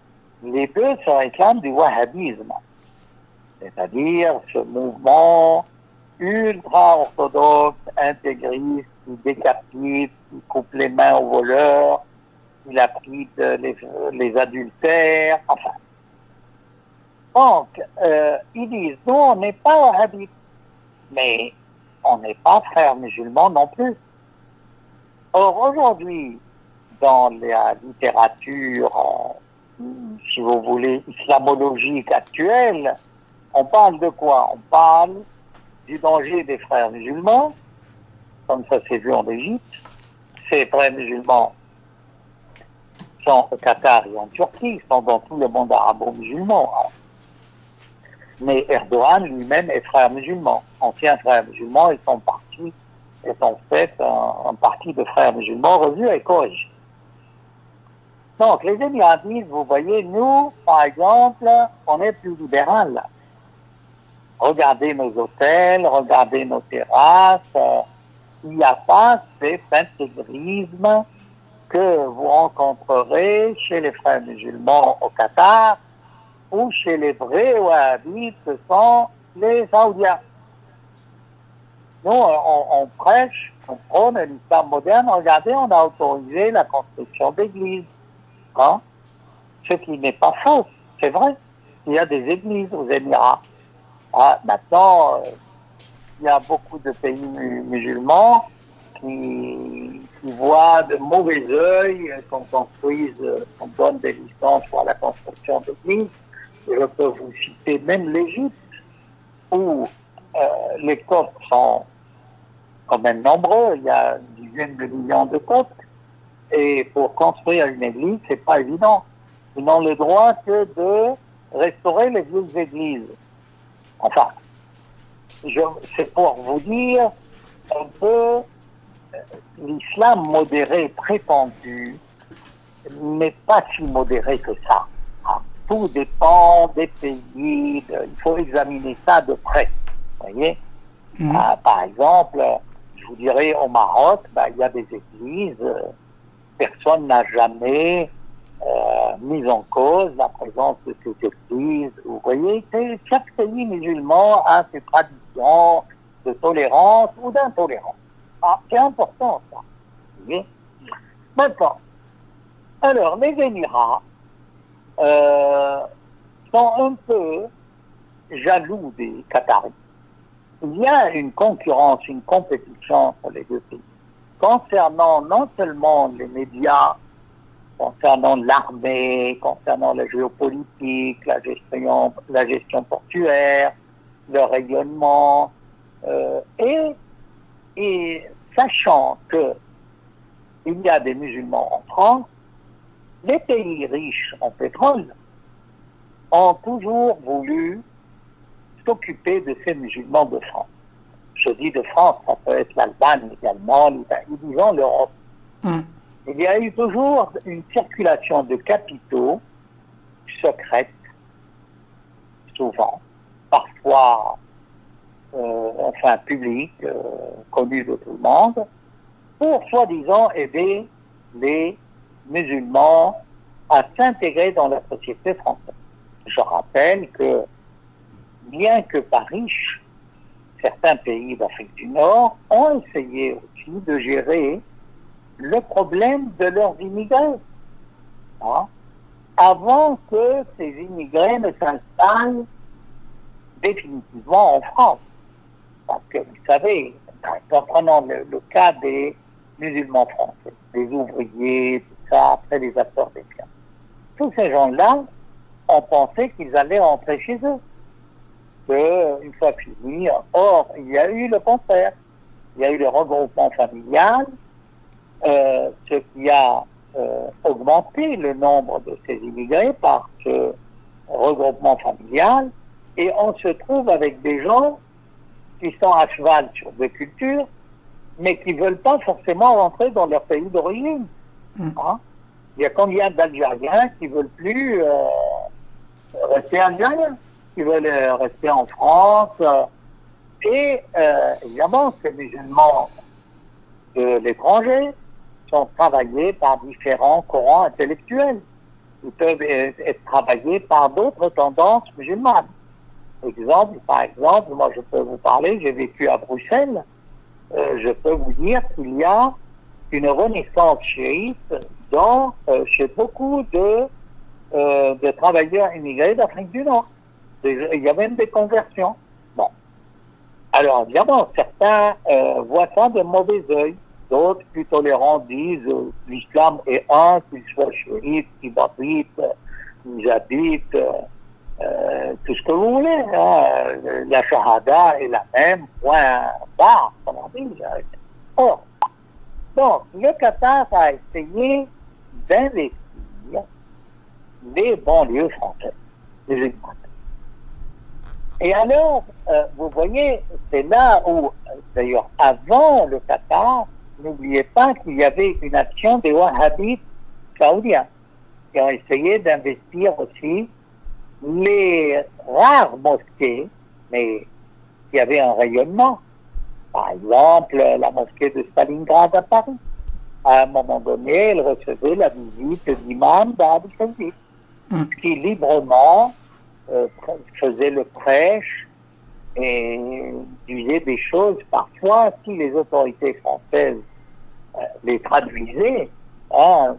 les deux se réclament du wahhabisme, c'est-à-dire ce mouvement ultra-orthodoxe, intégriste, qui décapite, qui coupe les mains aux voleurs, il a pris les adultères, enfin. Donc, ils disent, nous, on n'est pas wahhabites, mais on n'est pas frères musulmans non plus. Or, aujourd'hui, dans la littérature, si vous voulez, islamologique actuelle, on parle de quoi? On parle du danger des frères musulmans, comme ça s'est vu en Égypte. Ces frères musulmans sont au Qatar et en Turquie, sont dans tout le monde arabo-musulman. Mais Erdogan lui-même est frère musulman, ancien frère musulman, et son parti est en fait un parti de frères musulmans revu et corrigé. Donc les Émiratistes, vous voyez, nous, par exemple, on est plus libéral. Regardez nos hôtels, regardez nos terrasses, il n'y a pas cet intégrisme que vous rencontrerez chez les frères musulmans au Qatar ou chez les vrais wahhabites que sont les Saoudiens. Nous, on prêche, on prône l'islam moderne. Regardez, on a autorisé la construction d'églises. Hein? Ce qui n'est pas faux, c'est vrai. Il y a des églises aux Émirats. Ah, maintenant, il y a beaucoup de pays musulmans qui voient de mauvais œil qu'on construise, qu'on donne des licences pour la construction d'églises. Je peux vous citer même l'Égypte, où les Coptes sont quand même nombreux, il y a une dizaine de millions de Coptes, et pour construire une église, c'est pas évident. Ils n'ont le droit que de restaurer les vieilles églises. Enfin, c'est pour vous dire un peu l'islam modéré prétendu n'est pas si modéré que ça. Tout dépend des pays, il faut examiner ça de près. Vous voyez? Par exemple, je vous dirais au Maroc, il y a des églises, personne n'a jamais mis en cause la présence de ces églises. Vous voyez, chaque pays musulman a ses traditions de tolérance ou d'intolérance. C'est important ça. Vous voyez? Maintenant, alors les Émirats sont un peu jaloux des Qataris. Il y a une concurrence, une compétition entre les deux pays, concernant non seulement les médias, concernant l'armée, concernant la géopolitique, la gestion portuaire, le rayonnement, et sachant que il y a des musulmans en France, les pays riches en pétrole ont toujours voulu s'occuper de ces musulmans de France. Je dis de France, ça peut être l'Allemagne également, l'Italie, disons l'Europe. Il y a eu toujours une circulation de capitaux secrète, souvent, parfois publique, connue de tout le monde, pour soi-disant aider les musulmans à s'intégrer dans la société française. Je rappelle que, bien que pas riches, certains pays d'Afrique du Nord ont essayé aussi de gérer le problème de leurs immigrés, avant que ces immigrés ne s'installent définitivement en France. Parce que vous savez, prenons le cas des musulmans français, des ouvriers, tout ça, après les acteurs des biens. Tous ces gens-là ont pensé qu'ils allaient rentrer chez eux. Une fois fini, or, il y a eu le contraire. Il y a eu le regroupement familial, ce qui a augmenté le nombre de ces immigrés par ce regroupement familial, et on se trouve avec des gens qui sont à cheval sur deux cultures, mais qui ne veulent pas forcément rentrer dans leur pays d'origine. Hein? Il y a combien d'Algériens qui ne veulent plus rester Algériens, qui veulent rester en France. Et évidemment, ces musulmans de l'étranger sont travaillés par différents courants intellectuels. Ils peuvent être travaillés par d'autres tendances musulmanes. Par exemple, moi je peux vous parler, j'ai vécu à Bruxelles, je peux vous dire qu'il y a une renaissance chiite chez beaucoup de travailleurs immigrés d'Afrique du Nord. Il y a même des conversions. Bon. Alors évidemment, certains voient ça de mauvais œil. D'autres, plus tolérants, disent l'islam est un, qu'il soit chiite, kibabite, mujahide, tout ce que vous voulez. Hein. La shahada est la même, point barre, comme on dit. Or, donc, le Qatar a essayé d'investir les banlieues françaises, les musulmanes. Et alors, vous voyez, c'est là où, d'ailleurs, avant le Qatar, n'oubliez pas qu'il y avait une action des wahhabites saoudiens qui ont essayé d'investir aussi les rares mosquées, mais qui avaient un rayonnement. Par exemple, la mosquée de Stalingrad à Paris. À un moment donné, elle recevait la visite d'imams d'Arabie Saoudite, qui librement faisait le prêche et disait des choses, parfois, si les autorités françaises les traduisaient, hein,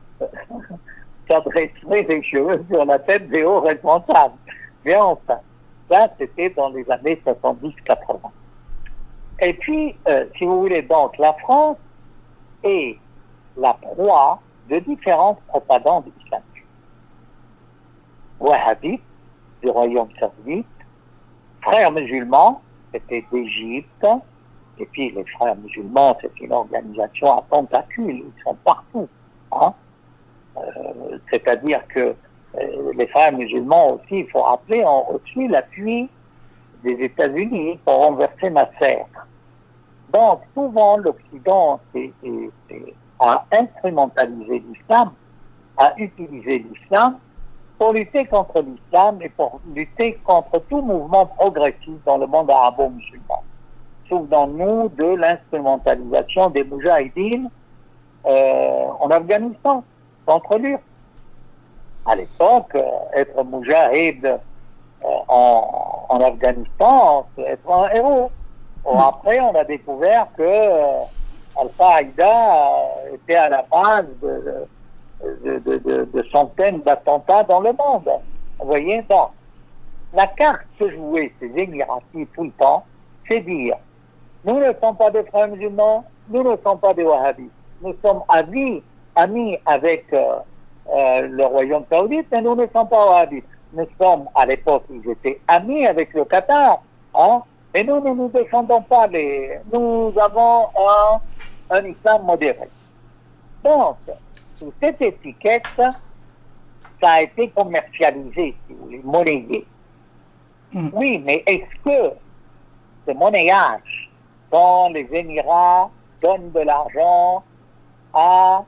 ça dresserait les cheveux sur la tête des hauts responsables. Mais enfin, ça, c'était dans les années 70-80. Et puis, si vous voulez, donc, la France est la proie de différentes propagandes islamiques. Wahhabites, du royaume saoudite, frères musulmans, c'était d'Égypte, et puis les frères musulmans, c'est une organisation à tentacules, ils sont partout. Hein? C'est-à-dire que les frères musulmans aussi, il faut rappeler, ont reçu l'appui des États-Unis pour renverser Nasser. Donc, souvent, l'Occident a instrumentalisé l'islam, a utilisé l'islam pour lutter contre l'islam et pour lutter contre tout mouvement progressiste dans le monde arabo-musulman. Souvenons-nous de l'instrumentalisation des moudjahidines en Afghanistan, contre l'URSS. À l'époque, être moudjahid en Afghanistan, c'est être un héros. Après, on a découvert que Al-Qaïda était à la base de centaines d'attentats dans le monde. Vous voyez, donc, la carte que jouaient ces Émiratis tout le temps, c'est dire, nous ne sommes pas des frères musulmans, nous ne sommes pas des wahhabis. Nous sommes amis avec le royaume saoudite, mais nous ne sommes pas wahhabis. Nous sommes, à l'époque, ils étaient amis avec le Qatar, hein, et nous ne nous défendons pas nous avons un islam modéré. Donc, sous cette étiquette, ça a été commercialisé, si vous voulez, monnayé. Oui, mais est-ce que ce monnayage quand les Émirats donnent de l'argent à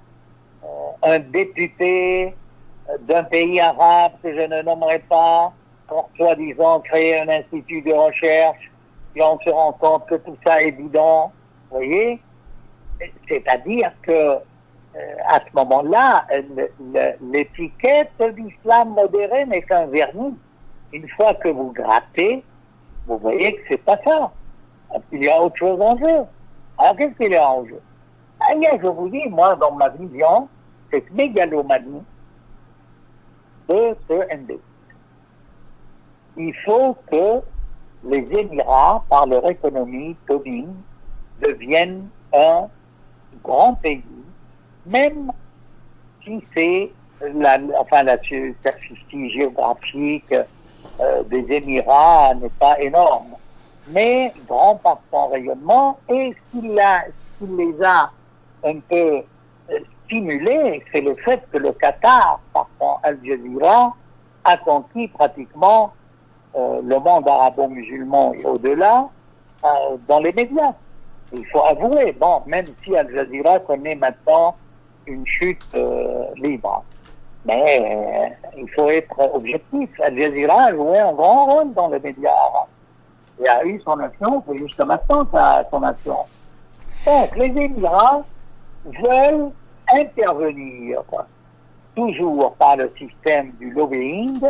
un député d'un pays arabe que je ne nommerai pas pour soi-disant créer un institut de recherche, et on se rend compte que tout ça est bidon, vous voyez? C'est-à-dire que à ce moment-là, l'étiquette d'islam modéré n'est qu'un vernis. Une fois que vous grattez, vous voyez que c'est pas ça. Il y a autre chose en jeu. Alors qu'est-ce qu'il y a en jeu? Je vous dis, moi, dans ma vision, cette mégalomanie de ce ND. Il faut que les Émirats, par leur économie, deviennent un grand pays, même si c'est la superficie géographique des Émirats n'est pas énorme, mais grand par son rayonnement, et s'il les a un peu stimulés, c'est le fait que le Qatar, par son Al Jazeera, a conquis pratiquement le monde arabo-musulman et au-delà, dans les médias. Il faut avouer, bon, même si Al Jazeera connaît maintenant une chute libre. Mais il faut être objectif. Al Jazeera a joué un grand rôle dans les médias arabes. Il a eu son action, c'est jusqu'à maintenant son action. Donc, les Émirats veulent intervenir, toujours par le système du lobbying.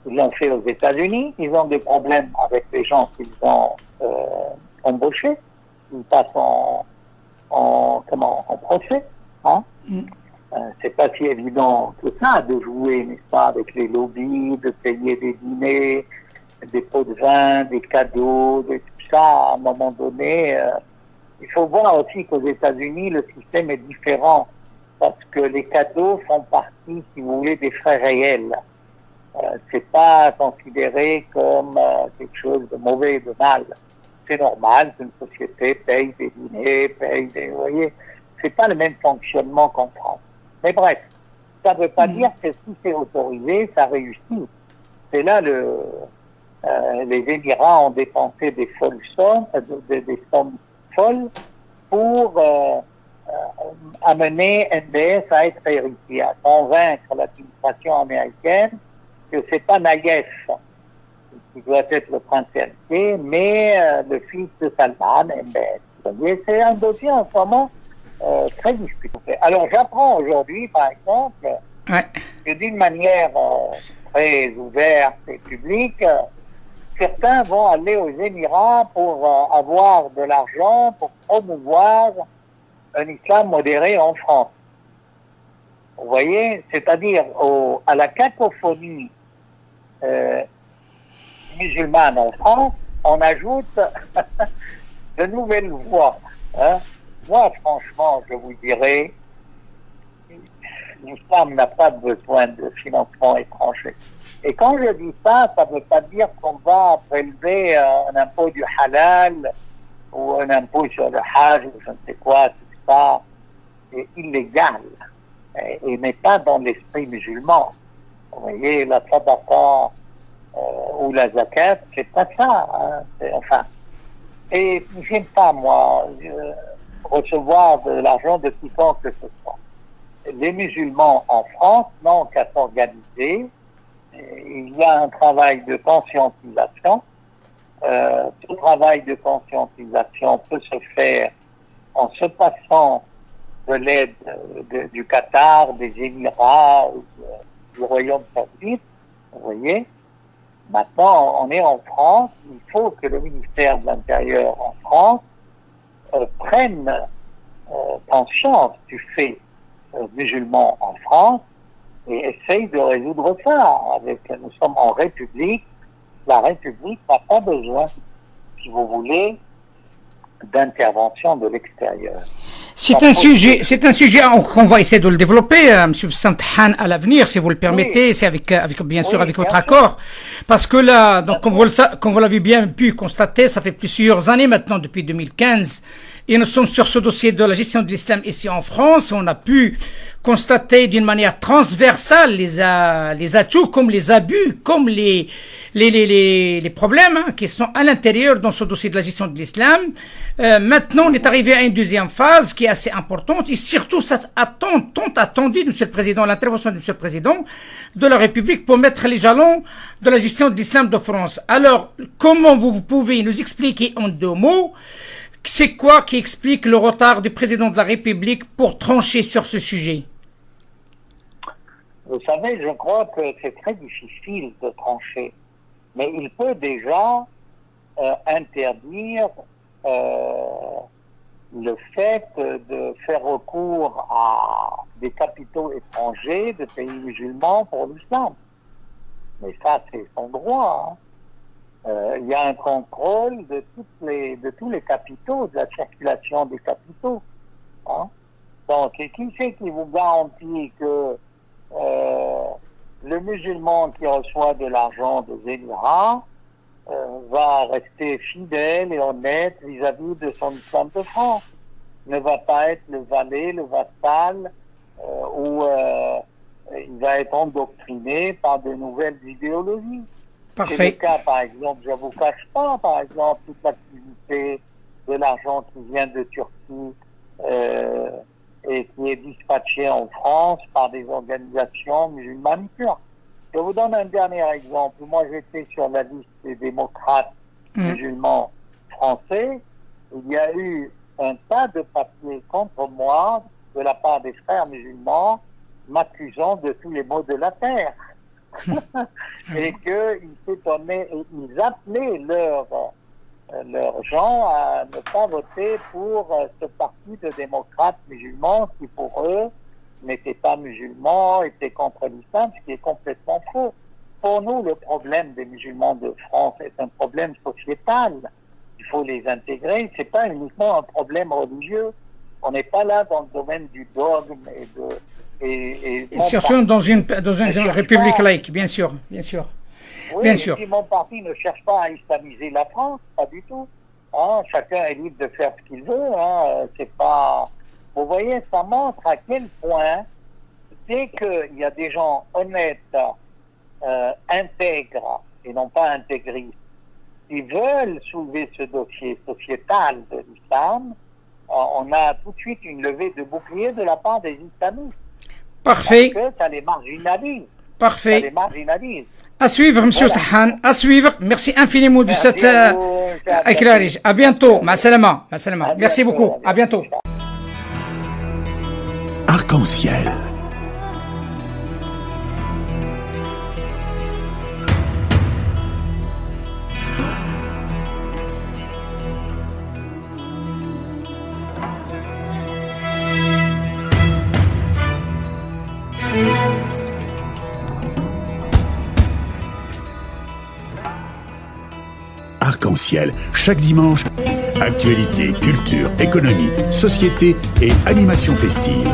Ils l'ont fait aux États-Unis. Ils ont des problèmes avec les gens qu'ils ont embauchés. Ils passent en procès. Hein? C'est pas si évident que ça de jouer, n'est-ce pas, avec les lobbies, de payer des dîners, des pots de vin, des cadeaux, de tout ça. À un moment donné, il faut voir aussi qu'aux États-Unis, le système est différent parce que les cadeaux font partie, si vous voulez, des frais réels. C'est pas considéré comme quelque chose de mauvais, de mal. C'est normal qu'une société paye des dîners, vous voyez, c'est pas le même fonctionnement qu'en France. Mais bref, ça ne veut pas dire que si c'est autorisé, ça réussit. C'est là les Émirats ont dépensé des folles sommes, des sommes folles pour amener MBS à être héritier, à convaincre l'administration américaine que c'est pas Naïef qui doit être le prince héritier, mais le fils de Salman, MBS. Vous voyez, c'est un dossier en ce moment très discuté. Alors j'apprends aujourd'hui, par exemple, que d'une manière très ouverte et publique, certains vont aller aux Émirats pour avoir de l'argent pour promouvoir un islam modéré en France. Vous voyez, c'est-à-dire à la cacophonie musulmane en France, on ajoute de nouvelles voix. Hein? Moi, franchement, je vous dirais, l'islam n'a pas besoin de financement étranger. Et quand je dis ça, ça ne veut pas dire qu'on va prélever un impôt du halal ou un impôt sur le hajj ou je ne sais quoi, tout ça est illégal et n'est pas dans l'esprit musulman. Vous voyez, la sadaqa ou la zakat, c'est pas ça. Hein, enfin, et j'aime pas, moi, recevoir de l'argent de quiconque que ce soit. Les musulmans en France n'ont qu'à s'organiser. Il y a un travail de conscientisation. Ce travail de conscientisation peut se faire en se passant de l'aide du Qatar, des Émirats, du Royaume Saoudite. Vous voyez, maintenant on est en France, il faut que le ministère de l'Intérieur en France prenne conscience du fait musulman en France et essaye de résoudre ça. Nous sommes en République, la République n'a pas besoin, si vous voulez, d'intervention de l'extérieur. C'est un sujet qu'on va essayer de le développer, M. Samthan, à l'avenir, si vous le permettez, c'est bien sûr avec votre accord. Parce que là, donc, comme vous l'avez bien pu constater, ça fait plusieurs années maintenant, depuis 2015, et nous sommes sur ce dossier de la gestion de l'islam ici en France. On a pu constater d'une manière transversale les atouts comme les abus, comme les problèmes qui sont à l'intérieur dans ce dossier de la gestion de l'islam. Maintenant, on est arrivé à une deuxième phase qui est assez importante et surtout ça tant attendu de M. le Président, l'intervention de M. le Président de la République pour mettre les jalons de la gestion de l'islam de France. Alors, comment vous pouvez nous expliquer en deux mots c'est quoi qui explique le retard du Président de la République pour trancher sur ce sujet? Vous savez, je crois que c'est très difficile de trancher, mais il peut déjà interdire le fait de faire recours à des capitaux étrangers de pays musulmans pour l'islam. Mais ça, c'est son droit. Hein. Il y a un contrôle de tous les capitaux, de la circulation des capitaux. Hein. Donc, qui c'est qui vous garantit que le musulman qui reçoit de l'argent des Émirats va rester fidèle et honnête vis-à-vis de son islam de France, ne va pas être le valet, le vassal, ou il va être endoctriné par de nouvelles idéologies. Parfait. C'est le cas, par exemple, je ne vous cache pas, par exemple, toute l'activité de l'argent qui vient de Turquie et qui est dispatché en France par des organisations musulmanes turques. Je vous donne un dernier exemple. Moi, j'étais sur la liste des démocrates musulmans français. Il y a eu un tas de papiers contre moi de la part des frères musulmans m'accusant de tous les maux de la terre. Et ils appelaient leurs gens à ne pas voter pour ce parti de démocrates musulmans qui, pour eux, n'étaient pas musulmans, étaient contre l'islam, ce qui est complètement faux. Pour nous, le problème des musulmans de France est un problème sociétal. Il faut les intégrer. C'est pas uniquement un problème religieux. On n'est pas là dans le domaine du dogme et surtout dans une république laïque, bien sûr. Oui, bien sûr. Mon parti ne cherche pas à islamiser la France, pas du tout. Hein, chacun est libre de faire ce qu'il veut. Hein, c'est pas. Vous voyez, ça montre à quel point, dès qu'il y a des gens honnêtes, intègres et non pas intégristes, qui veulent soulever ce dossier sociétal de l'islam, on a tout de suite une levée de bouclier de la part des islamistes. Parfait. Parce que ça les marginalise. Parfait. Ça les marginalise. À suivre, Monsieur Tahan. À suivre. Merci infiniment de cette éclairage. À bientôt. Ma salama. Merci beaucoup. À bientôt. Arc-en-ciel. Arc-en-ciel, chaque dimanche, actualité, culture, économie, société et animation festive.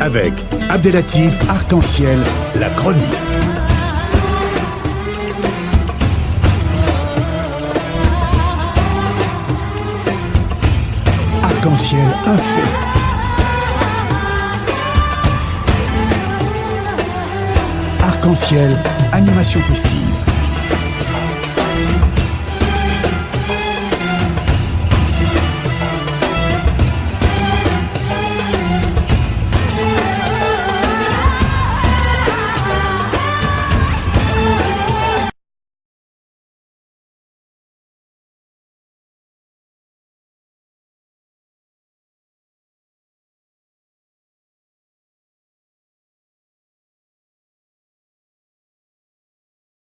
Avec Abdelatif Arc-en-ciel, la chronique. Arc-en-ciel info. Arc-en-ciel, animation festive.